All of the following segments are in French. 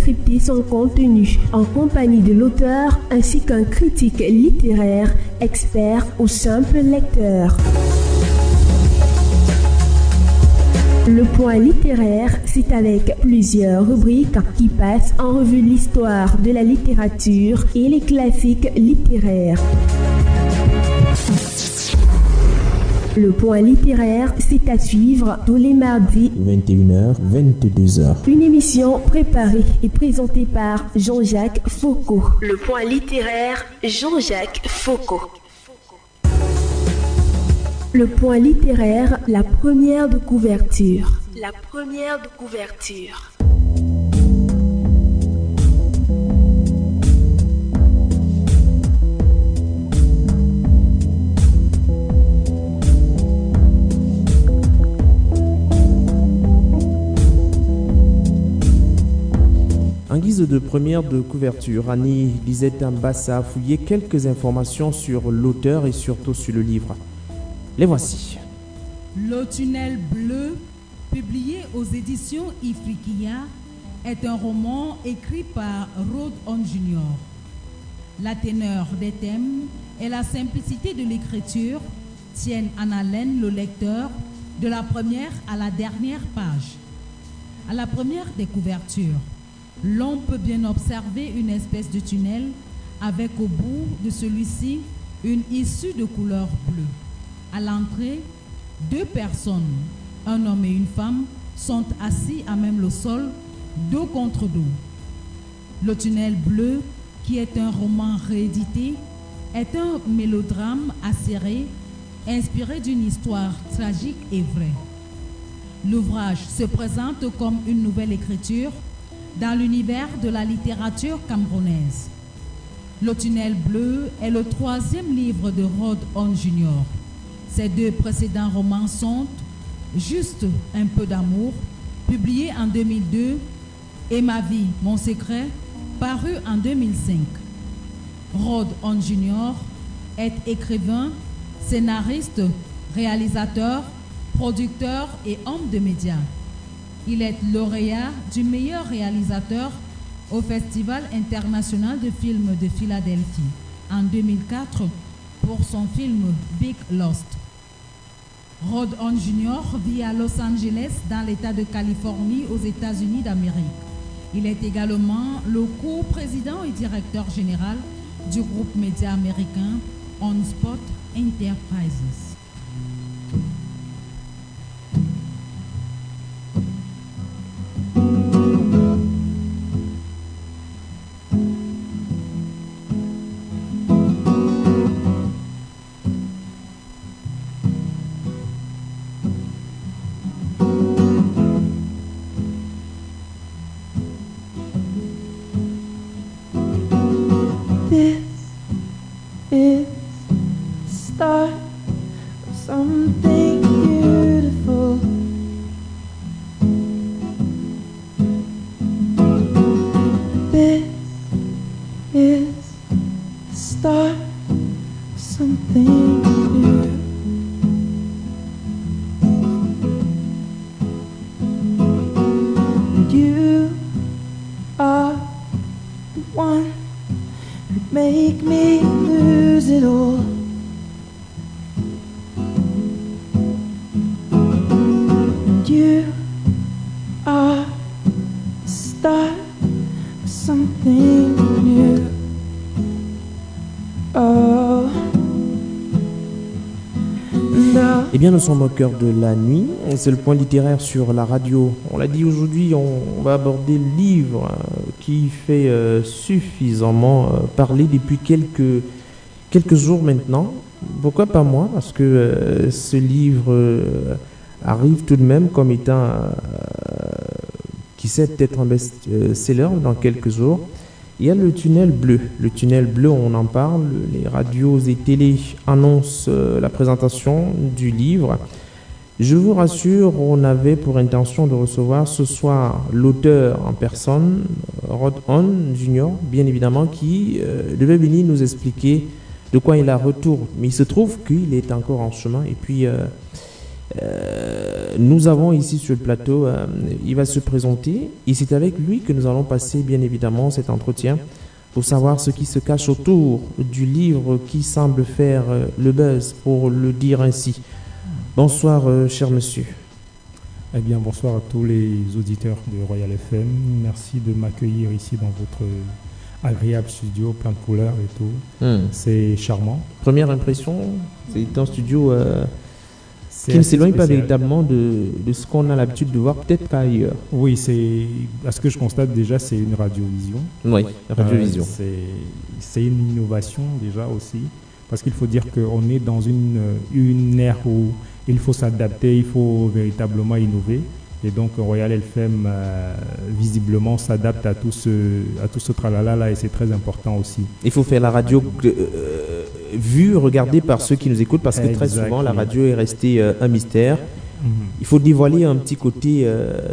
décrypter son contenu en compagnie de l'auteur ainsi qu'un critique littéraire, expert ou simple lecteur. Le point littéraire, c'est avec plusieurs rubriques qui passent en revue l'histoire de la littérature et les classiques littéraires. Le point littéraire, c'est à suivre tous les mardis 21h, 22h. Une émission préparée et présentée par Jean-Jacques Foucault. Le point littéraire, Jean-Jacques Foucault. Le point littéraire, la première de couverture. La première de couverture. En guise de première de couverture, Annie Lisette Ambassa a fouillé quelques informations sur l'auteur et surtout sur le livre. Les voici. Le tunnel bleu, publié aux éditions Ifriqiya, est un roman écrit par Rod On Jr. La teneur des thèmes et la simplicité de l'écriture tiennent en haleine le lecteur de la première à la dernière page. À la première des couvertures, l'on peut bien observer une espèce de tunnel avec au bout de celui-ci une issue de couleur bleue. À l'entrée, deux personnes, un homme et une femme, sont assis à même le sol, dos contre dos. Le tunnel bleu, qui est un roman réédité, est un mélodrame acéré, inspiré d'une histoire tragique et vraie. L'ouvrage se présente comme une nouvelle écriture dans l'univers de la littérature camerounaise. Le tunnel bleu est le troisième livre de Rod On Jr. Ces deux précédents romans sont Juste un peu d'amour, publié en 2002, et Ma vie, mon secret, paru en 2005. Rod On Jr. est écrivain, scénariste, réalisateur, producteur et homme de médias. Il est lauréat du meilleur réalisateur au Festival international de films de Philadelphie en 2004 pour son film Big Lost. Rod On Jr. vit à Los Angeles dans l'État de Californie aux États-Unis d'Amérique. Il est également le co-président et directeur général du groupe média américain On Spot Enterprises. Eh bien, nous sommes au cœur de la nuit. C'est le point littéraire sur la radio. On l'a dit aujourd'hui, on va aborder le livre qui fait suffisamment parler depuis quelques jours maintenant. Pourquoi pas moi? Parce que ce livre arrive tout de même comme étant, qui sait peut-être un best-seller dans quelques jours. Il y a le tunnel bleu. Le tunnel bleu, on en parle. Les radios et télés annoncent la présentation du livre. Je vous rassure, on avait pour intention de recevoir ce soir l'auteur en personne, Rod On Jr., bien évidemment, qui devait venir nous expliquer de quoi il a retour. Mais il se trouve qu'il est encore en chemin et puis nous avons ici sur le plateau, il va se présenter et c'est avec lui que nous allons passer bien évidemment cet entretien pour savoir ce qui se cache autour du livre qui semble faire le buzz, pour le dire ainsi. Bonsoir, cher monsieur. Eh bien, bonsoir à tous les auditeurs de Royal FM. Merci de m'accueillir ici dans votre agréable studio, plein de couleurs et tout. C'est charmant. Première impression, c'est un studio qui ne s'éloigne pas véritablement de ce qu'on a l'habitude de voir, peut-être pas ailleurs. Oui, à ce que je constate déjà, c'est une radiovision. Oui, radiovision. C'est une innovation déjà aussi, parce qu'il faut dire qu'on est dans une ère où il faut s'adapter, il faut véritablement innover. Et donc Royal FM visiblement s'adapte à tout ce tralala là, et c'est très important aussi. Il faut faire la radio vue, regardée par ceux qui nous écoutent, parce que très souvent la radio est restée un mystère. Il faut dévoiler un petit côté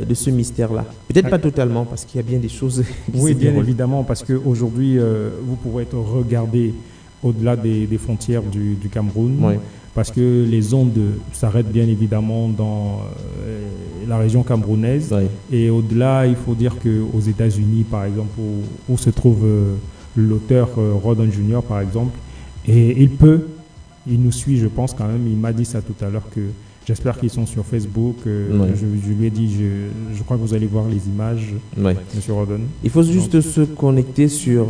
de ce mystère-là. Peut-être pas totalement, parce qu'il y a bien des choses qui oui, bien évidemment, parce qu'aujourd'hui, vous pourrez être regardé au-delà des frontières du Cameroun. Oui. Parce que les ondes s'arrêtent bien évidemment dans la région camerounaise. Oui. Et au-delà, il faut dire qu'aux États-Unis, par exemple, où se trouve l'auteur Rodon Jr., par exemple, et il nous suit, je pense quand même. Il m'a dit ça tout à l'heure, que j'espère qu'ils sont sur Facebook. Oui. Je lui ai dit, je crois que vous allez voir les images, oui. Monsieur Rodon. Il faut juste se connecter sur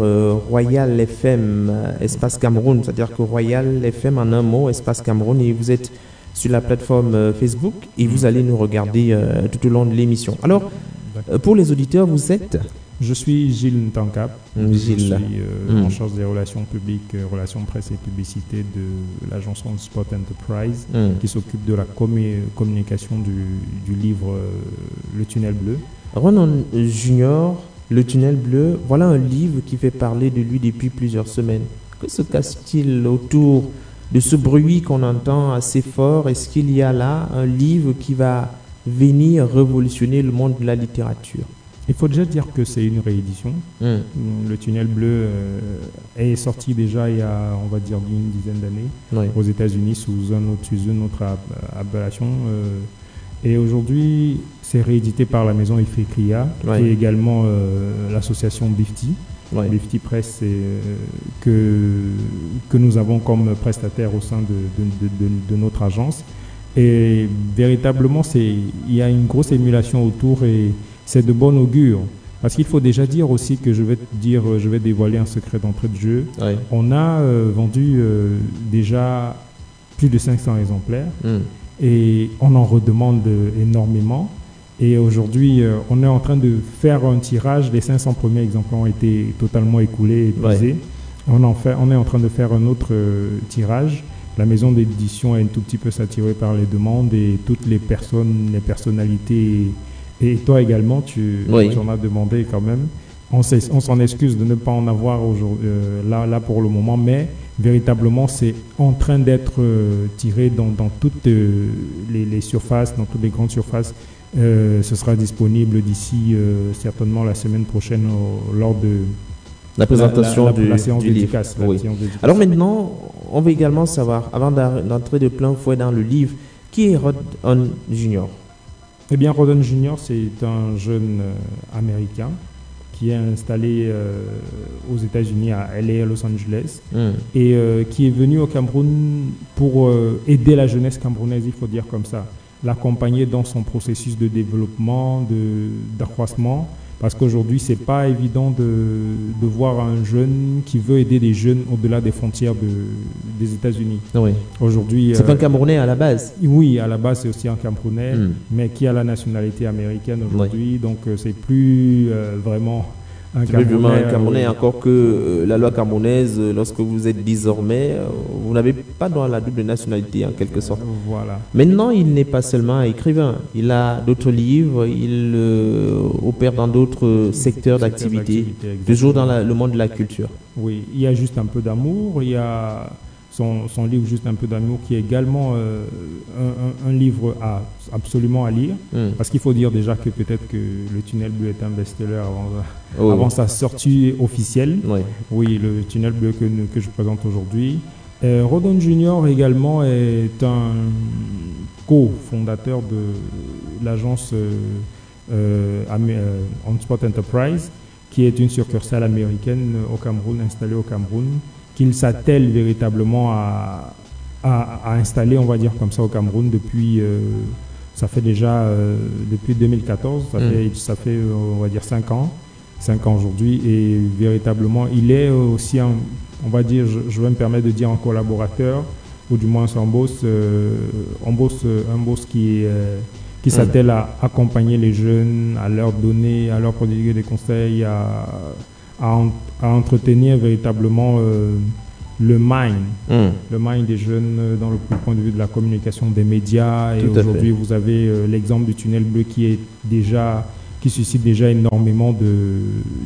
Royal FM, espace Cameroun. C'est-à-dire que Royal FM, en un mot, espace Cameroun, et vous êtes sur la plateforme Facebook et vous allez nous regarder tout au long de l'émission. Alors, pour les auditeurs, vous êtes... Je suis Gilles Ntankap. Gilles. Je suis en charge des relations publiques, relations presse et publicité de l'agence On Spot Enterprise, qui s'occupe de la communication du livre Le Tunnel Bleu. Rodon Junior, Le Tunnel Bleu, voilà un livre qui fait parler de lui depuis plusieurs semaines. Que se cache-t-il autour de ce bruit qu'on entend assez fort? Est-ce qu'il y a là un livre qui va venir révolutionner le monde de la littérature? Il faut déjà dire que c'est une réédition. Le Tunnel Bleu est sorti déjà il y a, on va dire, une dizaine d'années aux États-Unis sous une autre appellation. Et aujourd'hui, c'est réédité par la maison Ifekria, qui est également l'association Bifty. Bifty Press, que nous avons comme prestataire au sein de notre agence. Et véritablement, il y a une grosse émulation autour, et c'est de bon augure. Parce qu'il faut déjà dire aussi que je vais dévoiler un secret d'entrée de jeu. Oui. On a vendu déjà plus de 500 exemplaires et on en redemande énormément. Et aujourd'hui, on est en train de faire un tirage. Les 500 premiers exemplaires ont été totalement écoulés, épuisés. On est en train de faire un autre tirage. La maison d'édition est un tout petit peu saturée par les demandes, et toutes les personnalités, et toi également, tu en as demandé quand même. On s'en excuse de ne pas en avoir là pour le moment, mais véritablement, c'est en train d'être tiré dans toutes les surfaces, dans toutes les grandes surfaces. Ce sera disponible d'ici certainement la semaine prochaine lors de la présentation la séance du livre. Alors maintenant, on veut également savoir, avant d'entrer de plein fouet dans le livre, qui est Rodon Jr. Eh bien, Rodon Jr., c'est un jeune Américain qui est installé aux États-Unis, à LA, à Los Angeles, et qui est venu au Cameroun pour aider la jeunesse camerounaise, il faut dire comme ça, l'accompagner dans son processus de développement, d'accroissement, parce qu'aujourd'hui, c'est pas évident de voir un jeune qui veut aider des jeunes au-delà des frontières des États-Unis. Oui. Aujourd'hui, c'est un Camerounais à la base. Oui, à la base, c'est aussi un Camerounais, mais qui a la nationalité américaine aujourd'hui. Donc, c'est plus vraiment un Camerounais, encore que la loi camerounaise, lorsque vous êtes désormais, vous n'avez pas dans la double nationalité en quelque sorte. Voilà. Maintenant, il n'est pas seulement un écrivain, il a d'autres livres, il opère dans d'autres secteurs d'activité, toujours dans le monde de la culture. Oui, il y a Juste un peu d'amour, il y a son livre Juste un peu d'amour, qui est également un livre absolument à lire, parce qu'il faut dire déjà que peut-être que Le Tunnel Bleu est un best-seller avant sa sortie officielle. Oui, Le Tunnel Bleu que je présente aujourd'hui. Rodon Junior également est un co-fondateur de l'agence OnSpot Enterprise, qui est une succursale américaine au Cameroun, installée au Cameroun, qu'il s'attelle véritablement à installer, on va dire comme ça, au Cameroun depuis, ça fait déjà depuis 2014, ça fait on va dire 5 ans aujourd'hui, et véritablement, il est aussi, on va dire, je vais me permettre de dire un collaborateur, ou du moins un boss qui s'attelle à accompagner les jeunes, à leur donner, à leur prodiguer des conseils, à entretenir véritablement le mind des jeunes dans le point de vue de la communication des médias. Et aujourd'hui, vous avez l'exemple du tunnel bleu qui suscite déjà énormément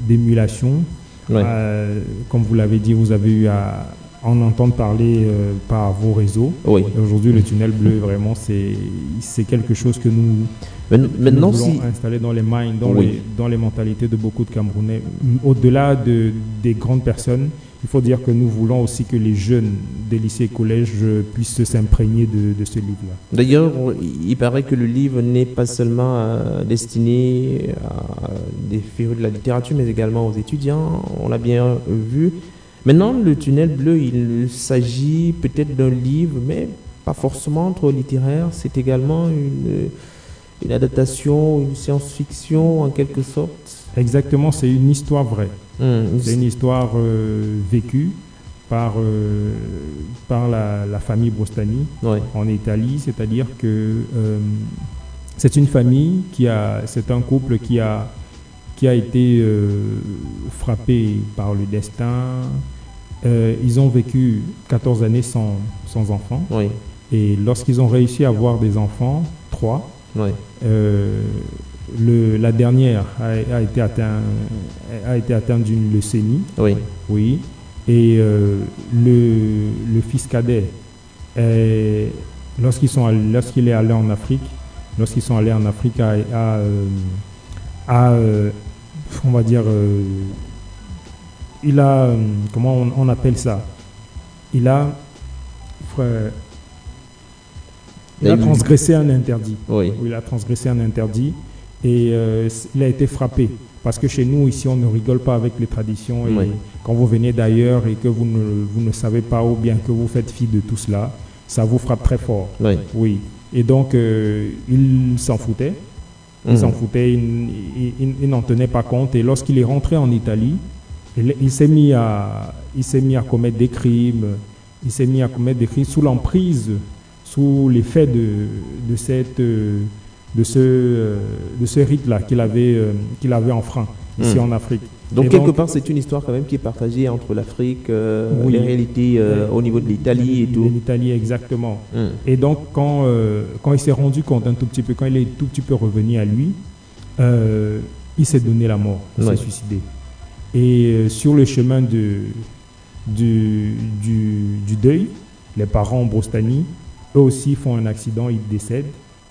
d'émulation. Ouais. Comme vous l'avez dit, vous avez eu à en entendre parler par vos réseaux. Oui. Aujourd'hui, le tunnel bleu, vraiment, c'est quelque chose que nous voulons installer dans les minds, dans les mentalités de beaucoup de Camerounais. Au-delà des grandes personnes, il faut dire que nous voulons aussi que les jeunes des lycées et collèges puissent s'imprégner de ce livre-là. D'ailleurs, il paraît que le livre n'est pas seulement destiné à des férus de la littérature, mais également aux étudiants. On l'a bien vu. Maintenant, le tunnel bleu, il s'agit peut-être d'un livre, mais pas forcément trop littéraire. C'est également une adaptation, une science-fiction en quelque sorte. Exactement, c'est une histoire vraie. C'est une histoire vécue par la famille Brostani en Italie. C'est-à-dire que c'est une famille c'est un couple qui a été frappé par le destin. Ils ont vécu 14 années sans enfants. Oui. Et lorsqu'ils ont réussi à avoir des enfants, 3, oui. La dernière a été atteinte d'une leucémie. Oui. Oui. Et le fils cadet, lorsqu'il est allé en Afrique, on va dire, il a, comment on appelle ça, il a transgressé un interdit. Oui. Il a transgressé un interdit et il a été frappé. Parce que chez nous, ici, on ne rigole pas avec les traditions. Et quand vous venez d'ailleurs et que vous ne savez pas, ou bien que vous faites fi de tout cela, ça vous frappe très fort. Oui. Oui. Et donc, il s'en foutait. Il s'en foutait, il n'en tenait pas compte. Et lorsqu'il est rentré en Italie, il s'est mis à commettre des crimes. Il s'est mis à commettre des crimes sous l'emprise, sous l'effet de ce rite-là qu'il avait enfreint ici en Afrique. Donc, quelque part, c'est une histoire quand même qui est partagée entre l'Afrique, les réalités au niveau de l'Italie et tout. L'Italie, exactement. Et donc, quand il s'est rendu compte un tout petit peu, quand il est tout petit peu revenu à lui, il s'est donné la mort, il s'est suicidé. Et sur le chemin du deuil, les parents Brostani, eux aussi font un accident, ils décèdent.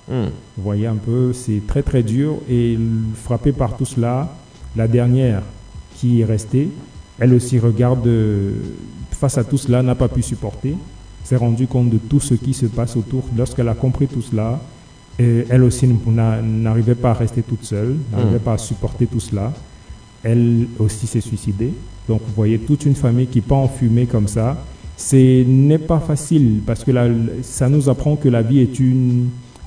Vous voyez un peu, c'est très très dur. Et frappé par tout cela, la dernière qui est restée, elle aussi regarde face à tout cela, n'a pas pu supporter, s'est rendue compte de tout ce qui se passe autour. Lorsqu'elle a compris tout cela, elle aussi n'arrivait pas à rester toute seule, n'arrivait pas à supporter tout cela. Elle aussi s'est suicidée. Donc vous voyez toute une famille qui part en fumée comme ça. Ce n'est pas facile parce que ça nous apprend que la vie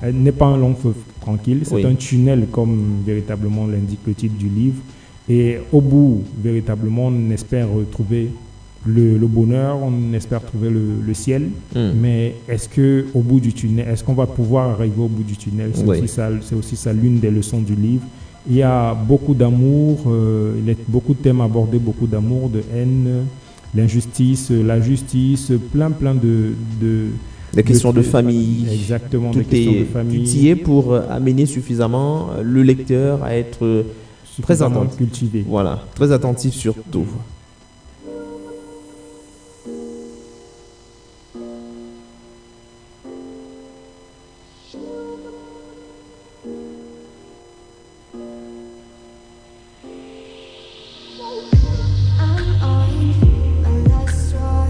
n'est pas un long feu tranquille, c'est un tunnel comme véritablement l'indique le titre du livre. Et au bout, véritablement, on espère trouver le bonheur, on espère trouver le ciel. Mais est-ce qu'au bout du tunnel, est-ce qu'on va pouvoir arriver au bout du tunnel? C'est aussi ça l'une des leçons du livre. Il y a beaucoup d'amour, il y a beaucoup de thèmes abordés, beaucoup d'amour, de haine, l'injustice, la justice, plein des questions de famille. Exactement, des questions de famille. Tout y est pour amener suffisamment le lecteur à être très attentif. Cultivé. Voilà, très attentif surtout. I'm on a last straw.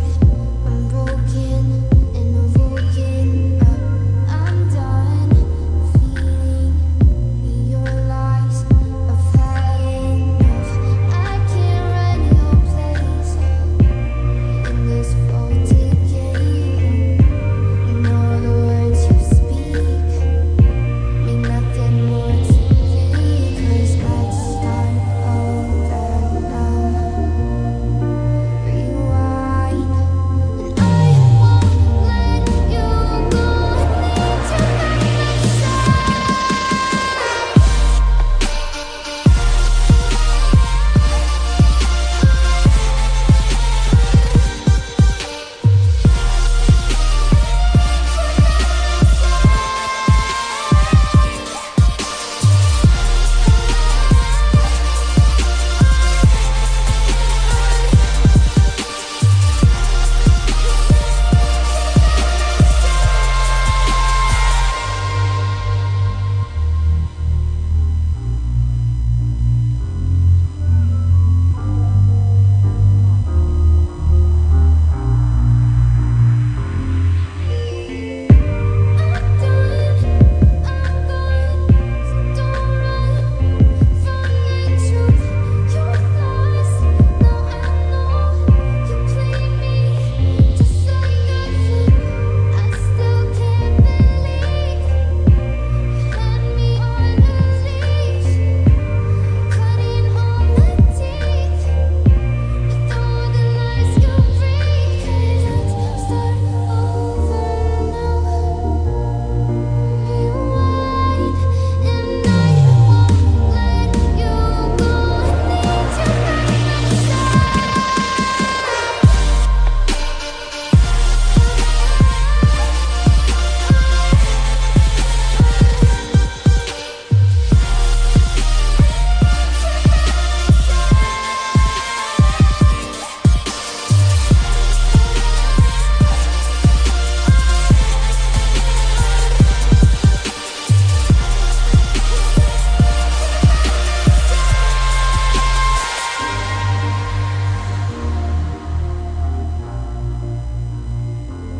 I'm broken.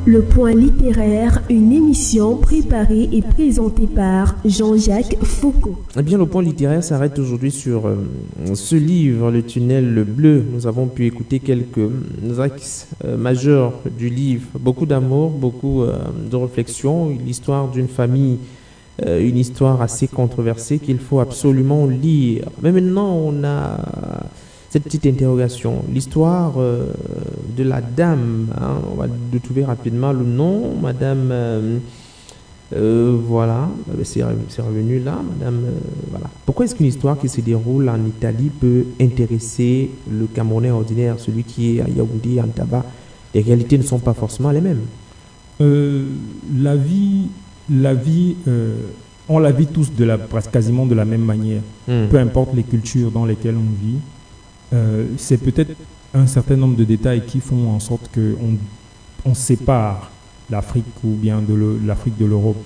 Le Point littéraire, une émission préparée et présentée par Jean-Jacques Foucault. Eh bien, le Point littéraire s'arrête aujourd'hui sur ce livre, Le Tunnel bleu. Nous avons pu écouter quelques axes majeurs du livre. Beaucoup d'amour, beaucoup de réflexion, l'histoire d'une famille, une histoire assez controversée qu'il faut absolument lire. Mais maintenant, on a cette petite interrogation. L'histoire de la dame, hein, on va le trouver rapidement le nom, Madame, voilà, c'est revenu là, Madame, voilà. Pourquoi est-ce qu'une histoire qui se déroule en Italie peut intéresser le Camerounais ordinaire, celui qui est à Yaoundé, en Tabac? Les réalités ne sont pas forcément les mêmes. La vie, on la vit tous quasiment de la même manière. Peu importe les cultures dans lesquelles on vit. C'est peut-être un certain nombre de détails qui font en sorte qu'on sépare l'Afrique ou bien l'Afrique de l'Europe.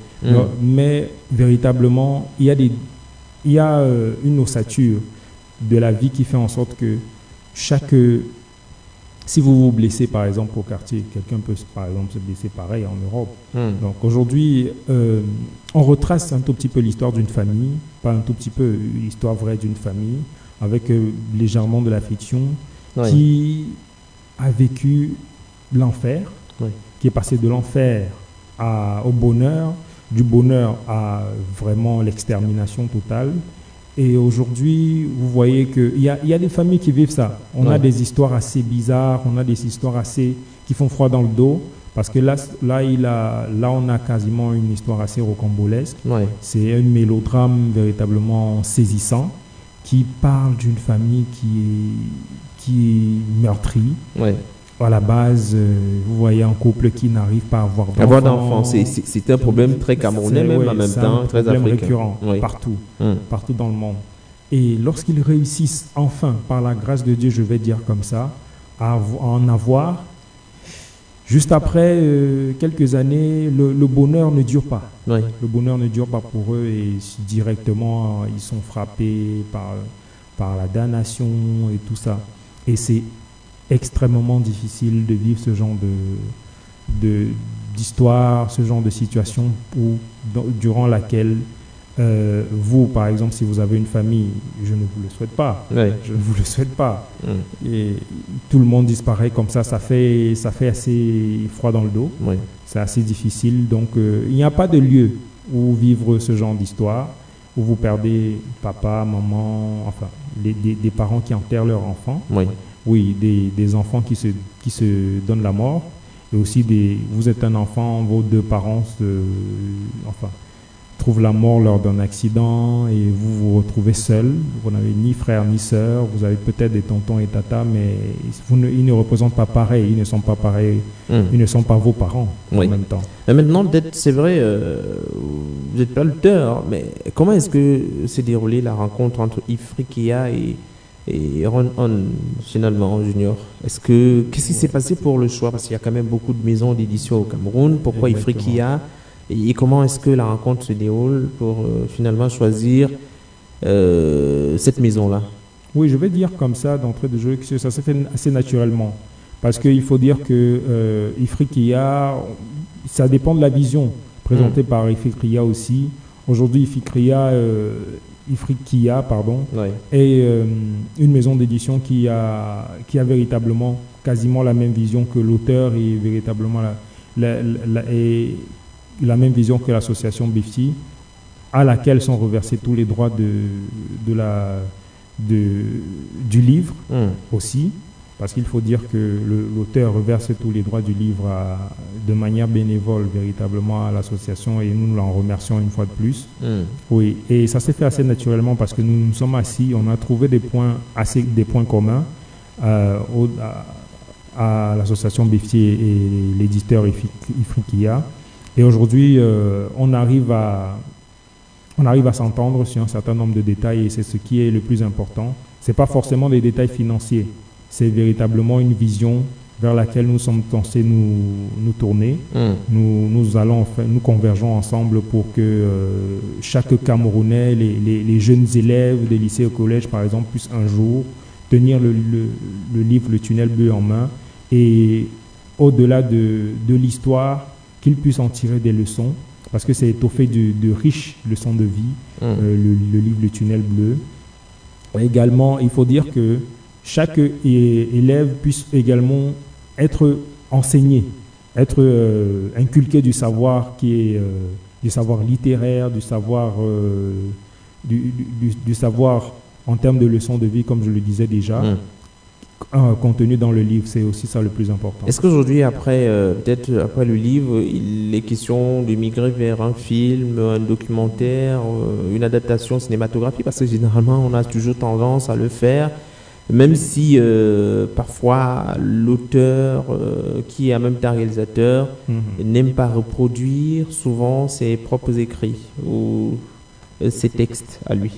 Mais véritablement, il y a une ossature de la vie qui fait en sorte que si vous vous blessez par exemple au quartier, quelqu'un peut par exemple se blesser pareil en Europe. Donc aujourd'hui, on retrace un tout petit peu l'histoire d'une famille, pas un tout petit peu, l'histoire vraie d'une famille, avec légèrement de la fiction, qui a vécu l'enfer, qui est passé de l'enfer au bonheur, du bonheur à vraiment l'extermination totale. Et aujourd'hui, vous voyez qu'il y a des familles qui vivent ça. On a des histoires assez bizarres, on a des histoires qui font froid dans le dos, parce que là on a quasiment une histoire assez rocambolesque. C'est un mélodrame véritablement saisissant, qui parle d'une famille qui est meurtrie. À la base, vous voyez un couple qui n'arrive pas à avoir d'enfants. C'est un problème très camerounais, même en même temps, très africain. Récurrent, partout dans le monde. Et lorsqu'ils réussissent enfin, par la grâce de Dieu, je vais dire comme ça, à en avoir, juste après quelques années, le bonheur ne dure pas. Le bonheur ne dure pas pour eux et directement, ils sont frappés par la damnation et tout ça. Et c'est extrêmement difficile de vivre ce genre d'histoire, ce genre de situation durant laquelle vous, par exemple, si vous avez une famille, je ne vous le souhaite pas. Je ne vous le souhaite pas. Et tout le monde disparaît comme ça, ça fait assez froid dans le dos. C'est assez difficile. Donc, il n'y a pas de lieu où vivre ce genre d'histoire, où vous perdez papa, maman, enfin, des parents qui enterrent leurs enfants. Oui, des enfants qui se donnent la mort. Et aussi, vous êtes un enfant, vos deux parents trouvent la mort lors d'un accident et vous vous retrouvez seul. Vous n'avez ni frère ni sœur. Vous avez peut-être des tontons et tatas, mais ils ne représentent pas pareil. Ils ne sont pas pareils. Ils ne sont pas vos parents en même temps. Mais maintenant, c'est vrai, vous n'êtes pas l'auteur, mais comment est-ce que s'est déroulée la rencontre entre Ifriqiya et Ron finalement, Junior? Qu'est-ce qui s'est passé pour le choix? Parce qu'il y a quand même beaucoup de maisons d'édition au Cameroun. Pourquoi Ifriqiya? Et comment est-ce que la rencontre se déroule pour finalement choisir cette maison-là? Oui, je vais dire comme ça, d'entrée de jeu, que ça s'est fait assez naturellement. Parce qu'il faut dire que Ifriqiya, ça dépend de la vision présentée par Ifriqiya aussi. Aujourd'hui, Ifriqiya est une maison d'édition qui a véritablement quasiment la même vision que l'auteur et véritablement la même vision que l'association BIFTI, à laquelle sont reversés tous les droits du livre aussi, parce qu'il faut dire que l'auteur reverse tous les droits du livre de manière bénévole véritablement à l'association et nous l'en remercions une fois de plus. Oui, et ça s'est fait assez naturellement parce que nous nous sommes assis, on a trouvé des points communs à l'association BIFTI et l'éditeur Ifriqiya. Et aujourd'hui, on arrive à s'entendre sur un certain nombre de détails et c'est ce qui est le plus important. Ce n'est pas forcément des détails financiers, c'est véritablement une vision vers laquelle nous sommes censés nous tourner. Nous convergeons ensemble pour que chaque Camerounais, les jeunes élèves des lycées et collèges par exemple, puissent un jour tenir le livre Le Tunnel bleu en main et au-delà de l'histoire, qu'il puisse en tirer des leçons, parce que c'est étoffé de riches leçons de vie, le livre Le Tunnel Bleu. Et également, il faut dire que chaque élève puisse également être enseigné, être inculqué du savoir qui est du savoir littéraire, du savoir en termes de leçons de vie, comme je le disais déjà, contenu dans le livre. C'est aussi ça le plus important. Est-ce qu'aujourd'hui, peut-être après le livre, il est question de migrer vers un film, un documentaire, une adaptation cinématographique? Parce que généralement, on a toujours tendance à le faire, même si parfois l'auteur, qui est en même temps réalisateur, n'aime pas reproduire souvent ses propres écrits ou ses textes à lui.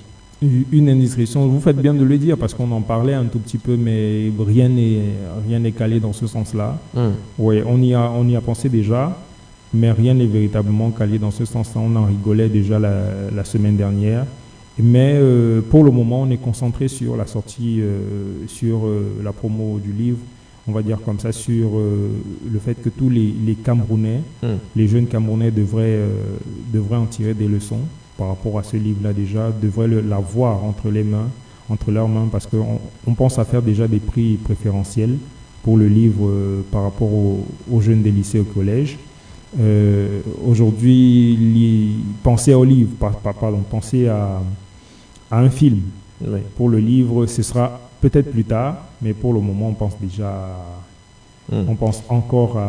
Une indiscrétion, vous faites bien de le dire, parce qu'on en parlait un tout petit peu, mais rien n'est calé dans ce sens-là. Oui, on y a pensé déjà, mais rien n'est véritablement calé dans ce sens-là. On en rigolait déjà la semaine dernière. Mais pour le moment, on est concentré sur la sortie, sur la promo du livre, on va dire comme ça, sur le fait que tous les Camerounais, les jeunes Camerounais devraient en tirer des leçons par rapport à ce livre-là déjà, devraient l'avoir entre leurs mains, parce qu'on pense à faire déjà des prix préférentiels pour le livre par rapport aux jeunes des lycées au collège. Aujourd'hui, pensez au livre, pensez à un film. Oui. Pour le livre, ce sera peut-être plus tard, mais pour le moment, on pense déjà, on pense encore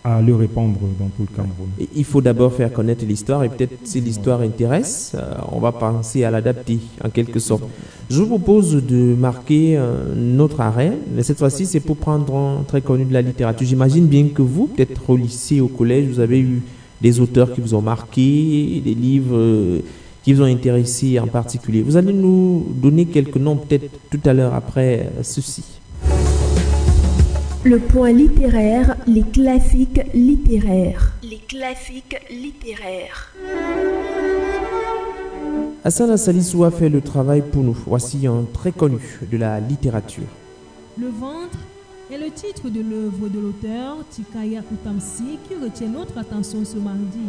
à le répandre dans tout le Cameroun. Il faut d'abord faire connaître l'histoire, et peut-être si l'histoire intéresse, on va penser à l'adapter en quelque sorte. Je vous propose de marquer notre arrêt, mais cette fois-ci c'est pour prendre un très connu de la littérature. J'imagine bien que vous, peut-être au lycée, au collège, vous avez eu des auteurs qui vous ont marqué, des livres qui vous ont intéressé en particulier. Vous allez nous donner quelques noms peut-être tout à l'heure après ceci. Le point littéraire, les classiques littéraires. Les classiques littéraires. Hassan Salissou a fait le travail pour nous. Voici un très connu de la littérature. Le ventre est le titre de l'œuvre de l'auteur Tikaya Outamsi qui retient notre attention ce mardi.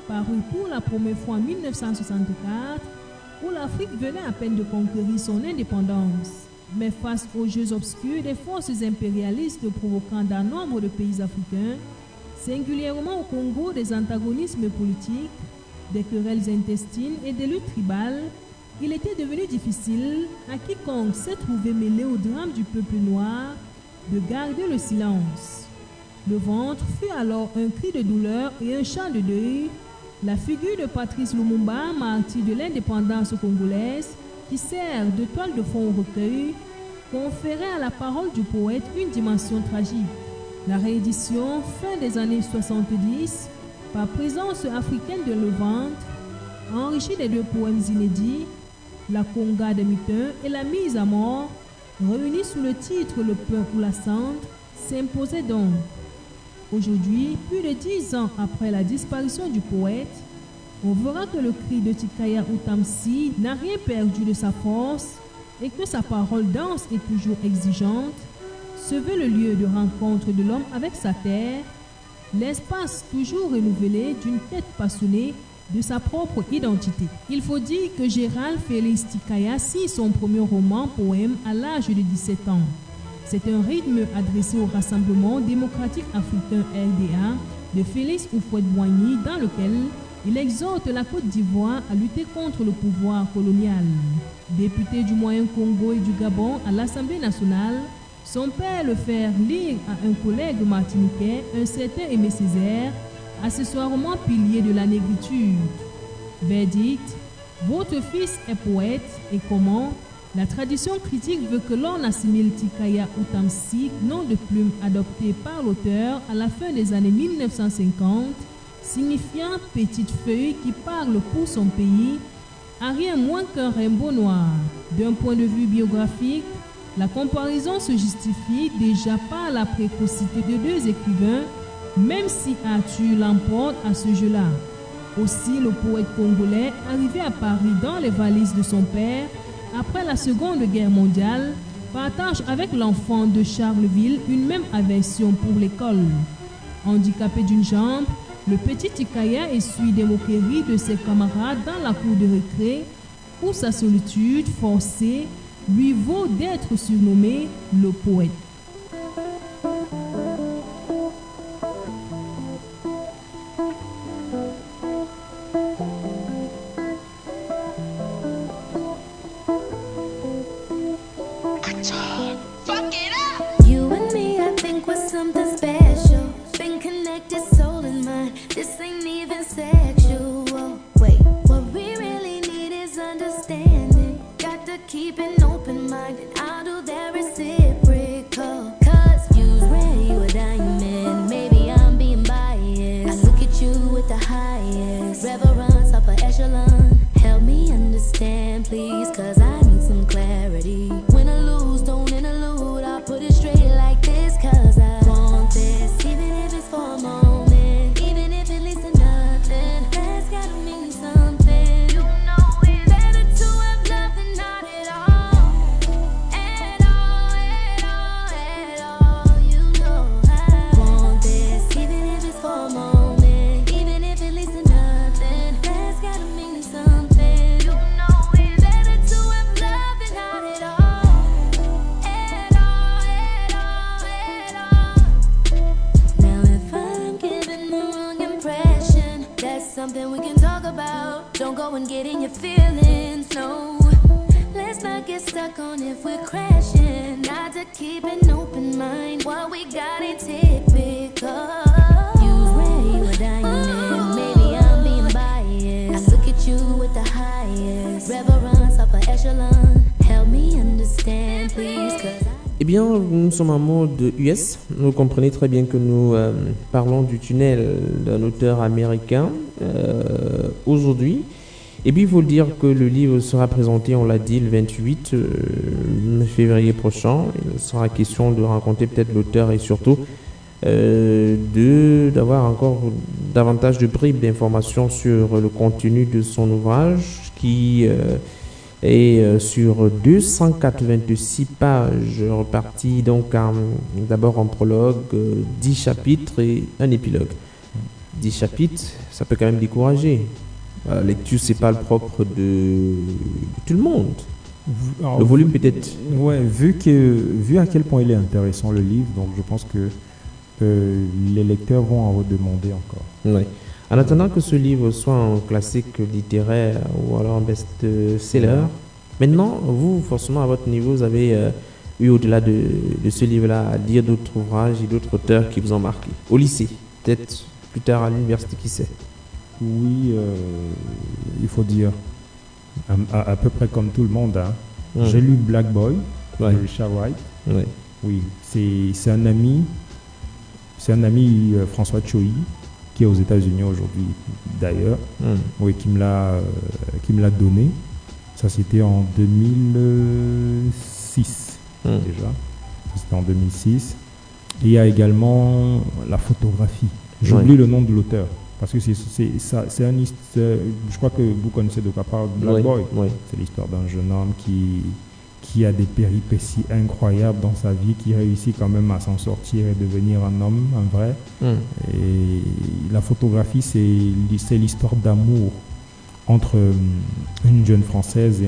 Paru pour la première fois en 1964, où l'Afrique venait à peine de conquérir son indépendance. Mais face aux jeux obscurs des forces impérialistes provoquant dans nombre de pays africains, singulièrement au Congo des antagonismes politiques, des querelles intestines et des luttes tribales, il était devenu difficile à quiconque s'est trouvé mêlé au drame du peuple noir de garder le silence. Le ventre fut alors un cri de douleur et un chant de deuil. La figure de Patrice Lumumba, martyr de l'indépendance congolaise, qui sert de toile de fond au recueil, conférait à la parole du poète une dimension tragique. La réédition, fin des années 70, par présence africaine de Le Ventre, enrichie des deux poèmes inédits, La Conga de Mitin et La mise à mort, réunis sous le titre Le pain ou la cendre, s'imposait donc. Aujourd'hui, plus de 10 ans après la disparition du poète, on verra que le cri de Tikaya Outamsi n'a rien perdu de sa force et que sa parole dense et toujours exigeante se veut le lieu de rencontre de l'homme avec sa terre, l'espace toujours renouvelé d'une quête passionnée de sa propre identité. Il faut dire que Gérald Félix Tikaya signe son premier roman-poème à l'âge de 17 ans. C'est un rythme adressé au Rassemblement démocratique africain RDA de Félix Houphouët-Boigny, dans lequel il exhorte la Côte d'Ivoire à lutter contre le pouvoir colonial. Député du Moyen-Congo et du Gabon à l'Assemblée nationale, son père le fait lire à un collègue martiniquais, un certain Aimé Césaire, accessoirement pilier de la négritude. Verdict: votre fils est poète, et comment? La tradition critique veut que l'on assimile Tikaya Outamsi, nom de plume adopté par l'auteur à la fin des années 1950, signifiant petite feuille qui parle pour son pays, à rien moins qu'un Rimbaud noir. D'un point de vue biographique, la comparaison se justifie déjà par la précocité de deux écrivains, même si Arthur l'emporte à ce jeu-là. Aussi, le poète congolais, arrivé à Paris dans les valises de son père, après la Seconde Guerre mondiale, partage avec l'enfant de Charleville une même aversion pour l'école. Handicapé d'une jambe, le petit Tikaya essuie des moqueries de ses camarades dans la cour de récré où sa solitude forcée lui vaut d'être surnommé le poète. Eh bien, nous sommes en mode US. Vous comprenez très bien que nous parlons du tunnel d'un auteur américain aujourd'hui. Et puis, il faut dire que le livre sera présenté, on l'a dit, le 28 février prochain. Il sera question de rencontrer peut-être l'auteur et surtout d'avoir encore davantage de bribes d'informations sur le contenu de son ouvrage qui est sur 286 pages reparties donc d'abord en prologue, 10 chapitres et un épilogue. 10 chapitres, ça peut quand même décourager. La lecture, c'est pas le propre de tout le monde. Alors, le volume peut-être. Ouais, vu à quel point il est intéressant le livre, donc je pense que les lecteurs vont en redemander encore. Ouais. En attendant que ce livre soit un classique littéraire ou alors un best-seller, maintenant, vous, forcément, à votre niveau, vous avez eu au-delà de ce livre-là à lire d'autres ouvrages et d'autres auteurs qui vous ont marqué. Au lycée, peut-être plus tard à l'université, qui sait. Oui, il faut dire, à peu près comme tout le monde, hein. J'ai lu Black Boy de Richard Wright. Ouais. Oui, c'est un ami François Choyi, qui est aux États-Unis aujourd'hui d'ailleurs, oui, qui me l'a donné. Ça c'était en 2006 déjà. C'était en 2006. Et il y a également la photographie. J'oublie le nom de l'auteur parce que je crois que vous connaissez de quoi parle Black Boy. Oui. C'est l'histoire d'un jeune homme qui a des péripéties incroyables dans sa vie, qui réussit quand même à s'en sortir et devenir un homme, un vrai. Et la photographie, c'est l'histoire d'amour entre une jeune Française et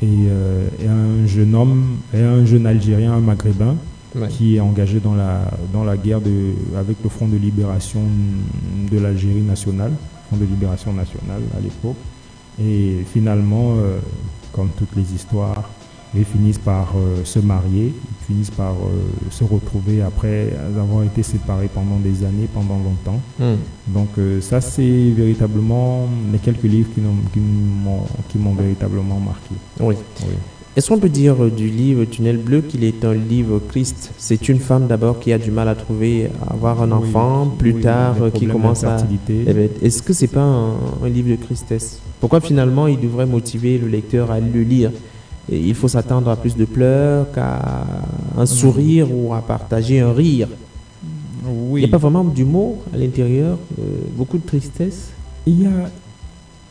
un jeune homme, et un jeune Algérien, un Maghrébin, qui est engagé dans la guerre avec le Front de libération de l'Algérie nationale, Front de libération nationale à l'époque. Et finalement, comme toutes les histoires, ils finissent par se marier, ils finissent par se retrouver après avoir été séparés pendant des années, pendant longtemps. Donc ça, c'est véritablement les quelques livres qui m'ont véritablement marqué. Oui. Est-ce qu'on peut dire du livre Tunnel Bleu qu'il est un livre triste? C'est une femme d'abord qui a du mal à avoir un enfant, plus tard qui commence à... Est-ce que c'est pas un livre de tristesse? Pourquoi finalement il devrait motiver le lecteur à le lire? Et il faut s'attendre à plus de pleurs qu'à un sourire ou à partager un rire. Il n'y a pas vraiment d'humour à l'intérieur, beaucoup de tristesse. Il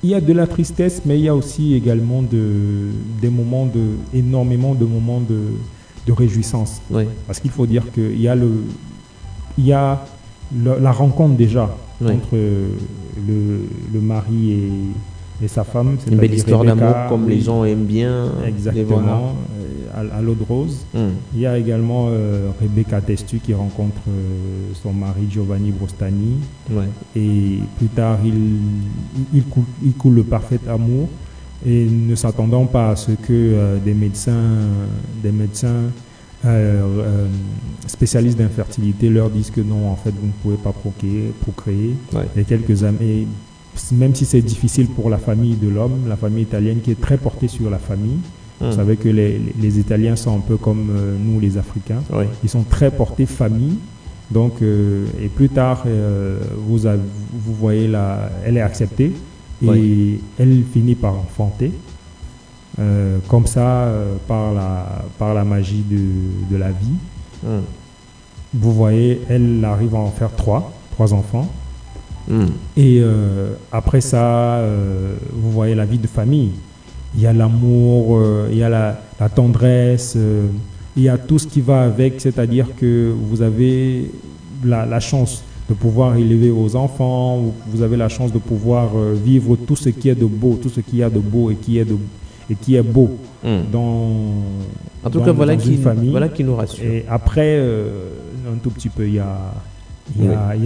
il y a de la tristesse, mais il y a aussi également énormément de moments de réjouissance. Oui. Parce qu'il faut dire qu'il y a la rencontre déjà entre le mari et sa femme. Une belle histoire Rebecca, d'amour comme les gens aiment bien. Exactement, à l'eau de rose. Il y a également Rebecca Testu qui rencontre son mari Giovanni Brostani. Ouais. Et plus tard, il coule le parfait amour. Et ne s'attendant pas à ce que des médecins spécialistes d'infertilité leur disent que non, en fait, vous ne pouvez pas procréer. Ouais. Et quelques années, même si c'est difficile pour la famille de l'homme, la famille italienne qui est très portée sur la famille. Vous savez que les Italiens sont un peu comme nous, les Africains. Oui. Ils sont très portés famille. Donc, et plus tard, vous voyez, elle est acceptée et elle finit par enfanter. Comme ça, par la magie de la vie. Vous voyez, elle arrive à en faire trois enfants. Et après ça, vous voyez la vie de famille. Il y a l'amour, il y a la tendresse, il y a tout ce qui va avec, c'est-à-dire que vous avez la chance de pouvoir élever vos enfants, vous avez la chance de pouvoir vivre tout ce qui est de beau, tout ce qu'il y a de beau et qui est beau en tout cas, voilà une famille. Voilà qui nous rassure. Et après, un tout petit peu, il y a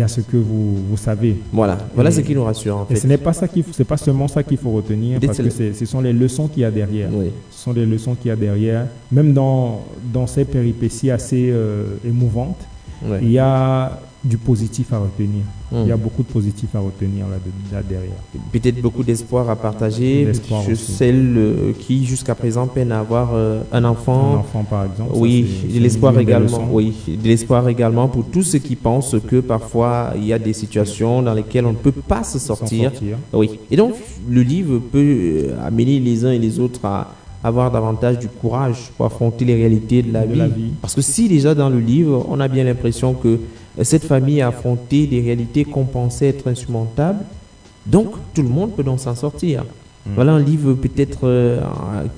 ce que vous savez. Voilà ce qui nous rassure en fait. Et ce n'est pas ça c'est pas seulement ça qu'il faut retenir, parce que ce sont les leçons qu'il y a derrière. Oui. Ce sont les leçons qu'il y a derrière. Même dans ces péripéties assez émouvantes, il y a du positif à retenir. Il y a beaucoup de positif à retenir là derrière. Peut-être beaucoup d'espoir à partager. Celles qui jusqu'à présent peinent à avoir un enfant. Un enfant par exemple. Oui, de l'espoir également. Oui, de l'espoir également pour tous ceux qui pensent que parfois il y a des situations dans lesquelles on ne peut pas se sortir. Oui. Et donc le livre peut amener les uns et les autres à avoir davantage du courage pour affronter les réalités de la vie. Parce que si déjà dans le livre, on a bien l'impression que cette famille a affronté des réalités qu'on pensait être insurmontables, donc tout le monde peut donc s'en sortir. Voilà un livre peut-être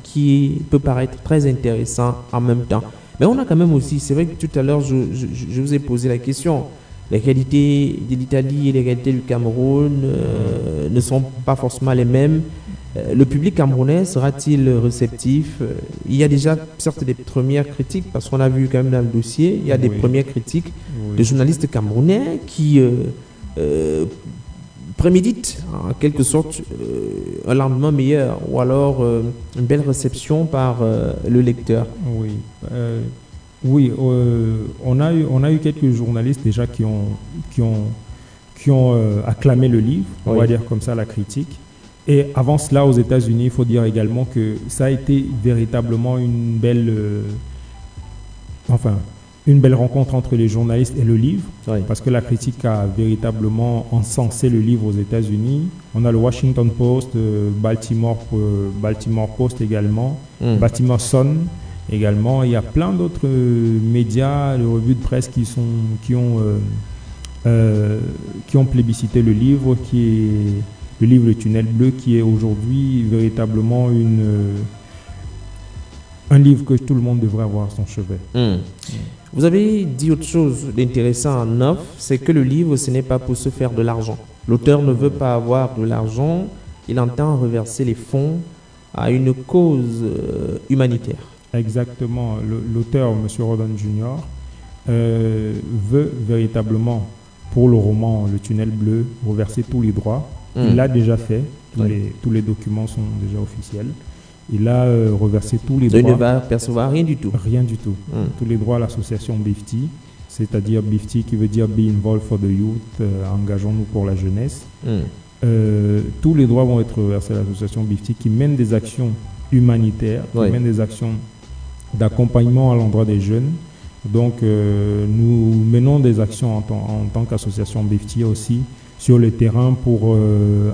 qui peut paraître très intéressant en même temps. Mais on a quand même aussi, c'est vrai que tout à l'heure je vous ai posé la question, les réalités de l'Italie et les réalités du Cameroun ne sont pas forcément les mêmes. Le public camerounais sera-t-il réceptif? Il y a déjà certes des premières critiques, parce qu'on a vu quand même dans le dossier, il y a des premières critiques de journalistes camerounais qui préméditent en quelque sorte un lendemain meilleur, ou alors une belle réception par le lecteur. Oui, on a eu quelques journalistes déjà qui ont acclamé le livre, on va dire comme ça, la critique. Et avant cela, aux États-Unis, il faut dire également que ça a été véritablement une belle rencontre entre les journalistes et le livre, parce que la critique a véritablement encensé le livre aux États-Unis. On a le Washington Post, Baltimore Post également, Baltimore Sun également. Il y a plein d'autres médias, les revues de presse qui ont plébiscité le livre, le livre Le Tunnel Bleu, qui est aujourd'hui véritablement un livre que tout le monde devrait avoir à son chevet. Vous avez dit autre chose d'intéressant en off, c'est que le livre, ce n'est pas pour se faire de l'argent. L'auteur ne veut pas avoir de l'argent, il entend reverser les fonds à une cause humanitaire. Exactement. L'auteur, M. Rodin Jr., veut véritablement, pour le roman Le Tunnel Bleu, reverser tous les droits. Il l'a déjà fait, tous les documents sont déjà officiels. Il a reversé tous les droits. Il ne va percevoir rien du tout. Rien du tout. Tous les droits à l'association BIFTI, c'est-à-dire BIFTI qui veut dire Be Involved for the Youth, engageons-nous pour la jeunesse. Tous les droits vont être reversés à l'association BIFTI qui mène des actions humanitaires, qui mène des actions d'accompagnement à l'endroit des jeunes. Donc nous menons des actions en tant qu'association BIFTI aussi sur le terrain pour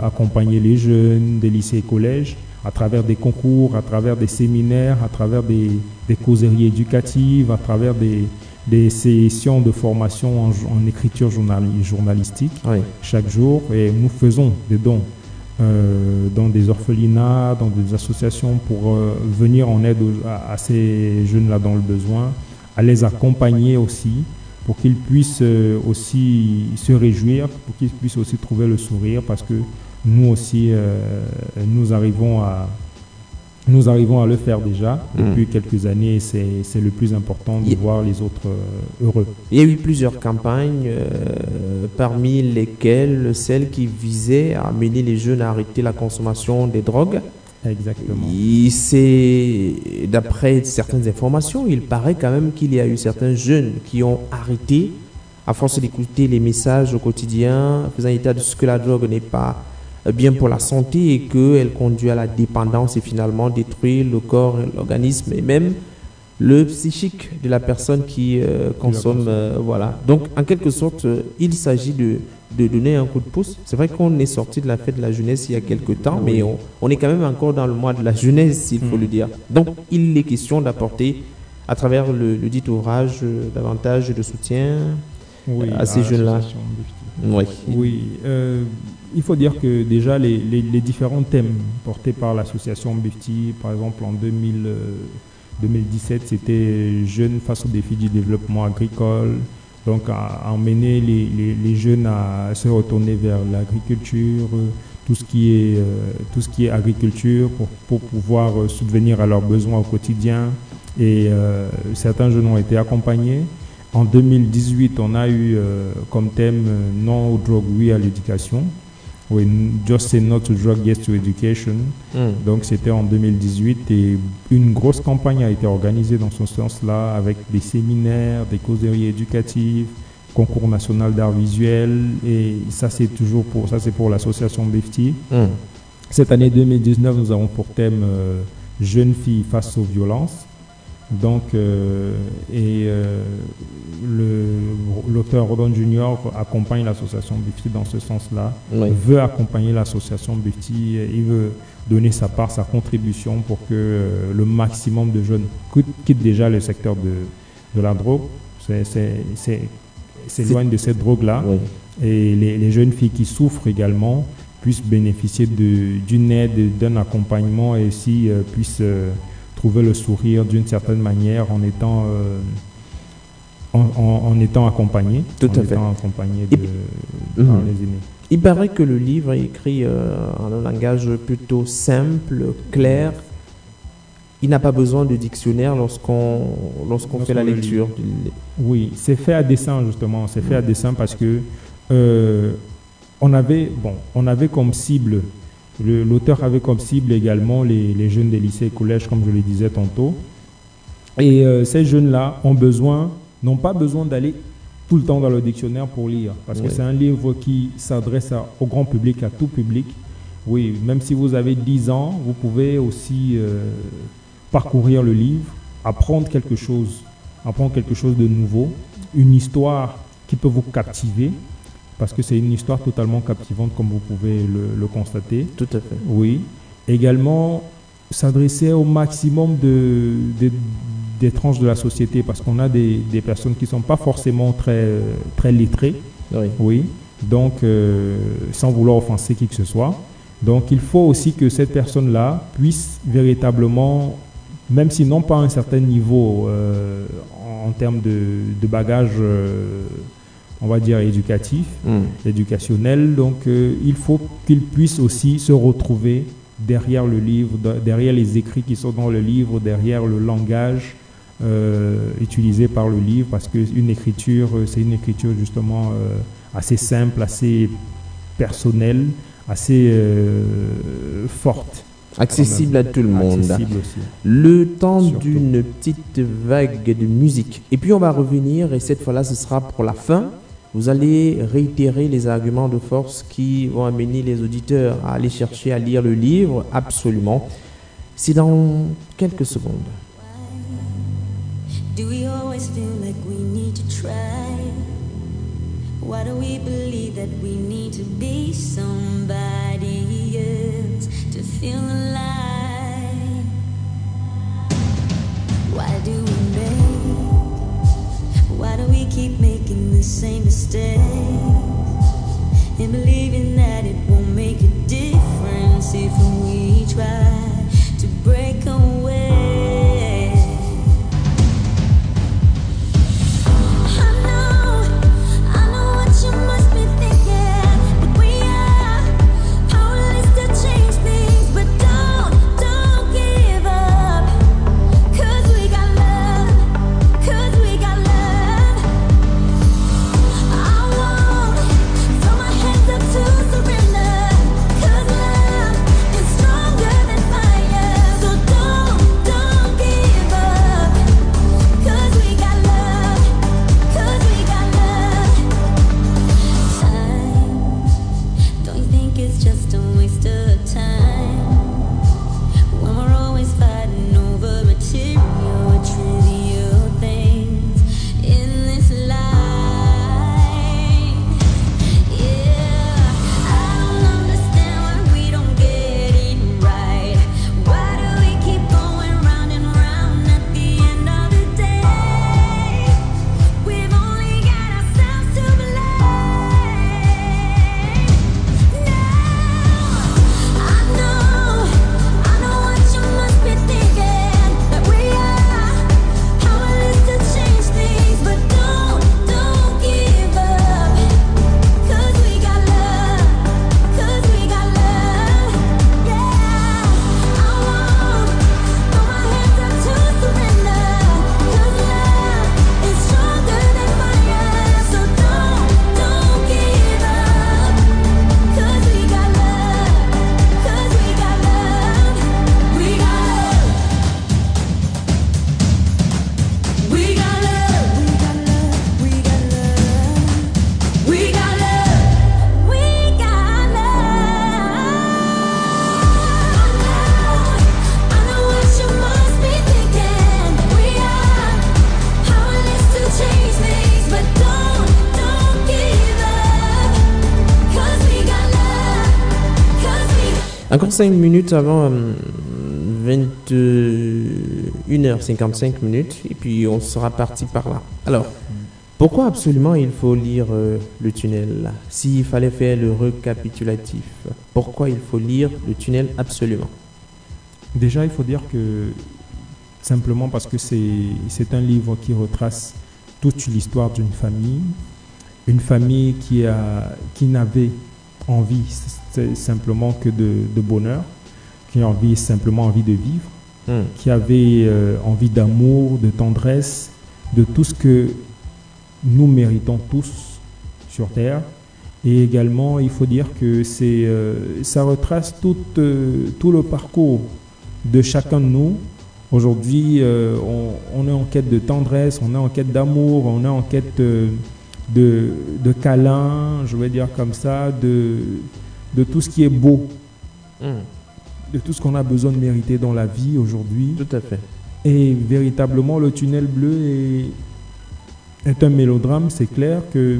accompagner les jeunes des lycées et collèges à travers des concours, à travers des séminaires, à travers des causeries éducatives, à travers des sessions de formation en écriture journalistique chaque jour. Et nous faisons des dons dans des orphelinats, dans des associations pour venir en aide à ces jeunes-là dans le besoin, à les accompagner aussi pour qu'ils puissent aussi se réjouir, pour qu'ils puissent aussi trouver le sourire, parce que nous aussi, nous arrivons à le faire déjà depuis quelques années, et c'est le plus important de voir les autres heureux. Il y a eu plusieurs campagnes, parmi lesquelles celle qui visait à amener les jeunes à arrêter la consommation des drogues. Exactement. D'après certaines informations, il paraît quand même qu'il y a eu certains jeunes qui ont arrêté à force d'écouter les messages au quotidien, faisant état de ce que la drogue n'est pas bien pour la santé et qu'elle conduit à la dépendance et finalement détruit le corps, l'organisme et même le psychique de la personne qui consomme. Voilà. Donc, en quelque sorte, il s'agit de donner un coup de pouce. C'est vrai qu'on est sorti de la fête de la jeunesse il y a quelques temps, mais on est quand même encore dans le mois de la jeunesse, il faut le dire. Donc, il est question d'apporter, à travers le dit ouvrage, davantage de soutien à ces jeunes-là. Oui. Il faut dire que déjà les différents thèmes portés par l'association BIFTI, par exemple en 2017, c'était jeunes face aux défis du développement agricole, donc à emmener les jeunes à se retourner vers l'agriculture, tout ce qui est agriculture pour pouvoir subvenir à leurs besoins au quotidien. Et certains jeunes ont été accompagnés. En 2018, on a eu comme thème non aux drogues, oui à l'éducation. Oui, Just Say No to Drug, Yes to Education. Donc c'était en 2018 et une grosse campagne a été organisée dans ce sens-là avec des séminaires, des causeries éducatives, concours national d'art visuel, et ça c'est pour l'association BIFTI. Cette année 2019, nous avons pour thème jeunes filles face aux violences. Donc, l'auteur Rodon Junior accompagne l'association BIFTI dans ce sens-là, veut accompagner l'association BIFTI, il veut donner sa contribution pour que le maximum de jeunes quittent déjà le secteur de la drogue, s'éloignent de cette drogue-là, et les jeunes filles qui souffrent également puissent bénéficier d'une aide, d'un accompagnement, et aussi puissent trouver le sourire d'une certaine manière en étant accompagné. Tout à fait. Accompagné par les aînés. Il paraît que le livre est écrit en un langage plutôt simple, clair. Il n'a pas besoin de dictionnaire lorsqu'on fait la lecture. Oui, c'est fait à dessein justement. C'est fait à dessein parce que on avait comme cible. L'auteur avait comme cible également les jeunes des lycées et collèges, comme je le disais tantôt. Et ces jeunes-là n'ont pas besoin d'aller tout le temps dans le dictionnaire pour lire, parce que c'est un livre qui s'adresse au grand public, à tout public. Oui, même si vous avez 10 ans, vous pouvez aussi parcourir le livre, apprendre quelque chose de nouveau, une histoire qui peut vous captiver, parce que c'est une histoire totalement captivante, comme vous pouvez le constater. Tout à fait. Oui. Également, s'adresser au maximum des tranches de la société, parce qu'on a des personnes qui ne sont pas forcément très, très lettrées. Oui. Donc, sans vouloir offenser qui que ce soit. Donc, il faut aussi que cette personne-là puisse véritablement, même si non pas à un certain niveau en termes de bagage, on va dire éducatif, éducationnel. Donc, il faut qu'il puisse aussi se retrouver derrière le livre, derrière les écrits qui sont dans le livre, derrière le langage utilisé par le livre, parce qu'une écriture, c'est une écriture justement assez simple, assez personnelle, assez forte. Accessible à tout le monde. Accessible aussi. Le temps d'une petite vague de musique. Et puis on va revenir, et cette fois-là, ce sera pour la fin. Vous allez réitérer les arguments de force qui vont amener les auditeurs à aller chercher à lire le livre, absolument. C'est dans quelques secondes. Do we always feel like we need to try? Why do we believe that we need to be somebody else to feel alive? Why do we why do we keep making the same mistakes and believing that it won't make a difference? Encore 5 minutes avant 21h55 et puis on sera parti par là. Alors, pourquoi absolument il faut lire le tunnel? S'il fallait faire le récapitulatif, pourquoi il faut lire le tunnel absolument? Déjà, il faut dire que simplement parce que c'est un livre qui retrace toute l'histoire d'une famille, une famille qui n'avait envie simplement que de bonheur, qui avait simplement envie de vivre, qui avait envie d'amour, de tendresse, de tout ce que nous méritons tous sur Terre. Et également, il faut dire que ça retrace tout le parcours de chacun de nous. Aujourd'hui, on est en quête de tendresse, on est en quête d'amour, on est en quête de câlin, je vais dire comme ça, de tout ce qui est beau, de tout ce qu'on a besoin de mériter dans la vie aujourd'hui. Tout à fait. Et véritablement, le tunnel bleu est un mélodrame. C'est clair que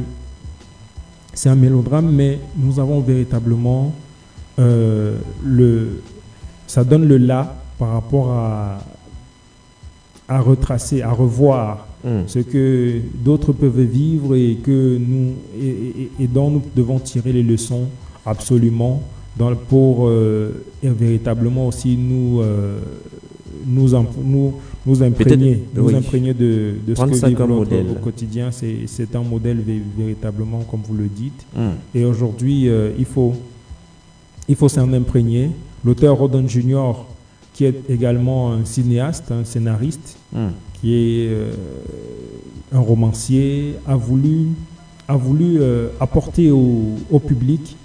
c'est un mélodrame, mais nous avons véritablement ça donne le là par rapport à retracer, à revoir ce que d'autres peuvent vivre et dont nous devons tirer les leçons absolument pour véritablement aussi nous imprégner de ce que vivent au quotidien. C'est un modèle véritablement, comme vous le dites. Et aujourd'hui, il faut s'en imprégner. L'auteur Rodon Junior, qui est également un cinéaste, un scénariste, qui est un romancier, a voulu apporter au public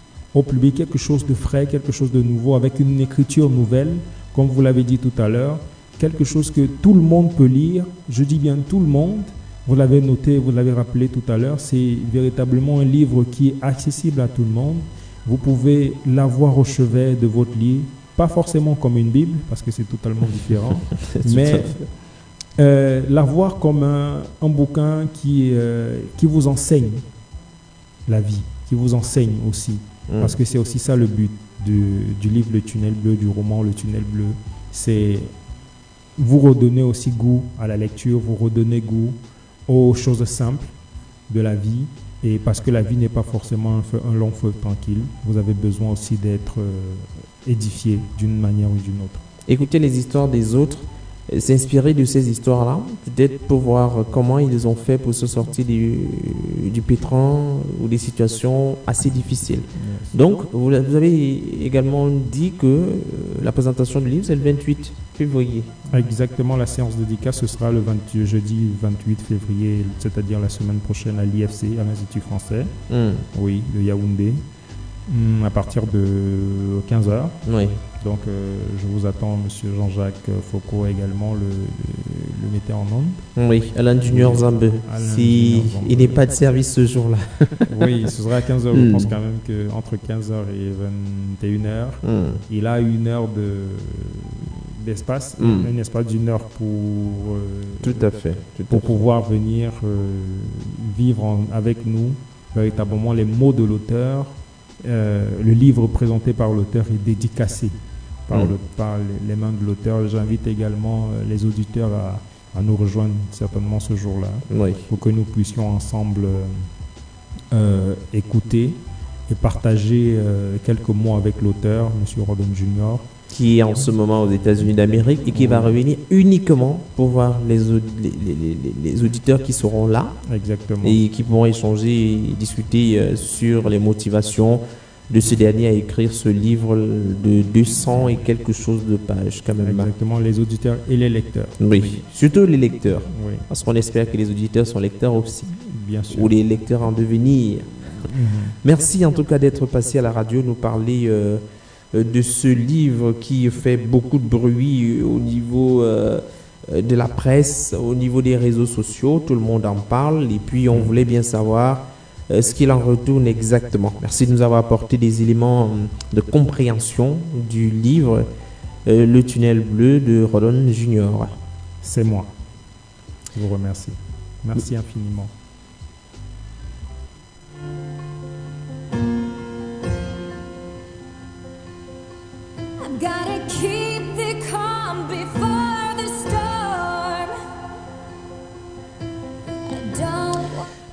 quelque chose de frais, quelque chose de nouveau, avec une écriture nouvelle, comme vous l'avez dit tout à l'heure, quelque chose que tout le monde peut lire. Je dis bien tout le monde. Vous l'avez noté, vous l'avez rappelé tout à l'heure, c'est véritablement un livre qui est accessible à tout le monde. Vous pouvez l'avoir au chevet de votre lit, pas forcément comme une Bible, parce que c'est totalement différent, mais l'avoir comme un bouquin qui vous enseigne la vie, qui vous enseigne aussi, parce que c'est aussi ça le but du livre Le Tunnel Bleu, du roman Le Tunnel Bleu, c'est vous redonner aussi goût à la lecture, vous redonner goût aux choses simples de la vie. Et parce que la vie n'est pas forcément un long feu tranquille, vous avez besoin aussi d'être édifié d'une manière ou d'une autre. Écouter les histoires des autres, s'inspirer de ces histoires-là, peut-être pour voir comment ils ont fait pour se sortir du pétrin ou des situations assez difficiles. Yes. Donc, vous avez également dit que la présentation du livre, c'est le 28 février. Exactement, la séance dédicace, ce sera le jeudi 28 février, c'est-à-dire la semaine prochaine à l'IFC, à l'Institut français, oui, de Yaoundé, à partir de 15h. Oui. Donc, je vous attends, Monsieur Jean-Jacques Foucault, également, le metteur en ondes. Oui, Alain Junior Zambé. Si il n'est pas de service ce jour-là. Oui, ce sera à 15h. Je pense quand même qu'entre 15h et 21h, il a 1 heure d'espace, un espace d'1 heure pour pour pouvoir venir vivre avec nous véritablement les mots de l'auteur. Le livre présenté par l'auteur est dédicacé par les mains de l'auteur. J'invite également les auditeurs à nous rejoindre certainement ce jour-là, pour que nous puissions ensemble écouter et partager quelques mots avec l'auteur, M. Rodon Junior, qui est en ce moment aux États-Unis d'Amérique et qui va revenir uniquement pour voir les auditeurs qui seront là. Exactement. Et qui pourront échanger et discuter sur les motivations de ce dernier à écrire ce livre de 200 et quelque chose de pages quand même. Exactement, les auditeurs et les lecteurs. Oui, surtout les lecteurs. Oui. Parce qu'on espère que les auditeurs sont lecteurs aussi. Bien sûr. Ou les lecteurs en devenir. Merci en tout cas d'être passé à la radio, nous parler de ce livre qui fait beaucoup de bruit au niveau de la presse, au niveau des réseaux sociaux. Tout le monde en parle et puis on voulait bien savoir ce qu'il en retourne exactement. Merci de nous avoir apporté des éléments de compréhension du livre Le Tunnel Bleu de Rodon Junior. C'est moi. Je vous remercie. Merci infiniment.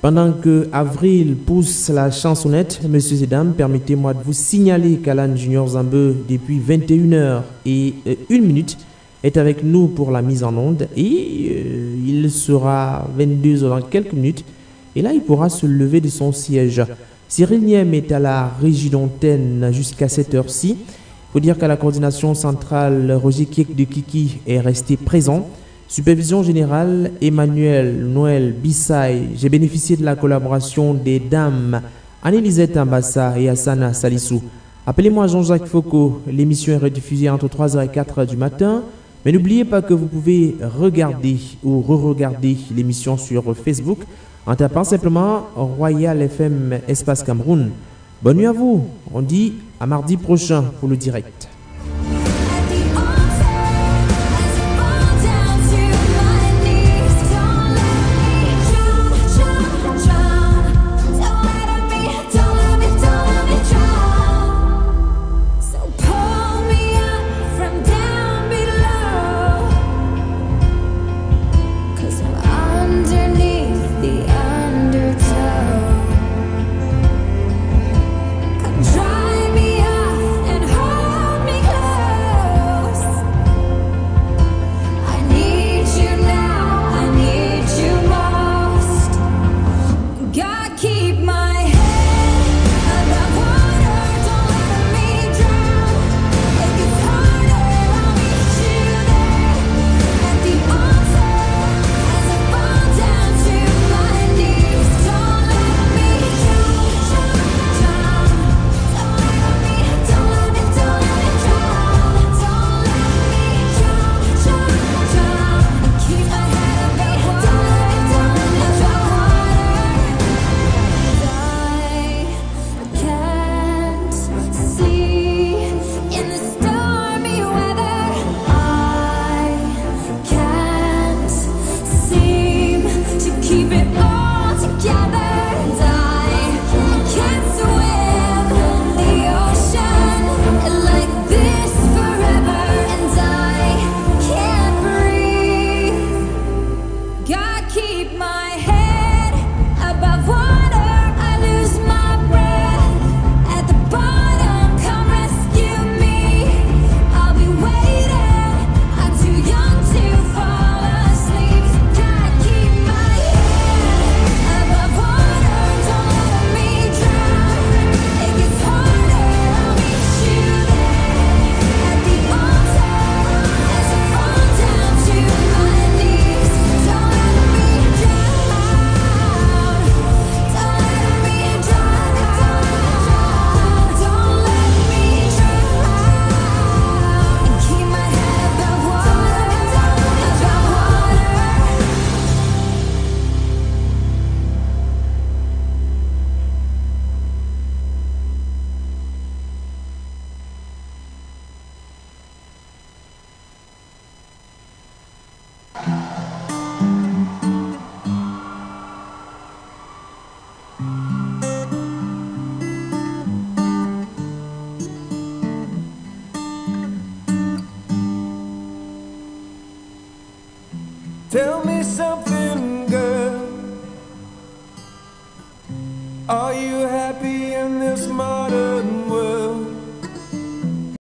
Pendant que Avril pousse la chansonnette, messieurs et dames, permettez-moi de vous signaler qu'Alan Junior Zambeux, depuis 21h et 1 minute, est avec nous pour la mise en onde. Et il sera 22h dans quelques minutes. Et là, il pourra se lever de son siège. Cyril Niem est à la régie d'antenne jusqu'à cette heure-ci. Il faut dire qu'à la coordination centrale, Roger Kiek de Kiki est resté présent. Supervision générale, Emmanuel Noël Bissay. J'ai bénéficié de la collaboration des dames Anne-Elisette Ambassa et Hassana Salissou. Appelez-moi Jean-Jacques Foucault. L'émission est rediffusée entre 3h et 4h du matin. Mais n'oubliez pas que vous pouvez regarder ou re-regarder l'émission sur Facebook en tapant simplement Royal FM Espace Cameroun. Bonne nuit à vous. On dit à mardi prochain pour le direct. Tell me something, girl. Are you happy in this modern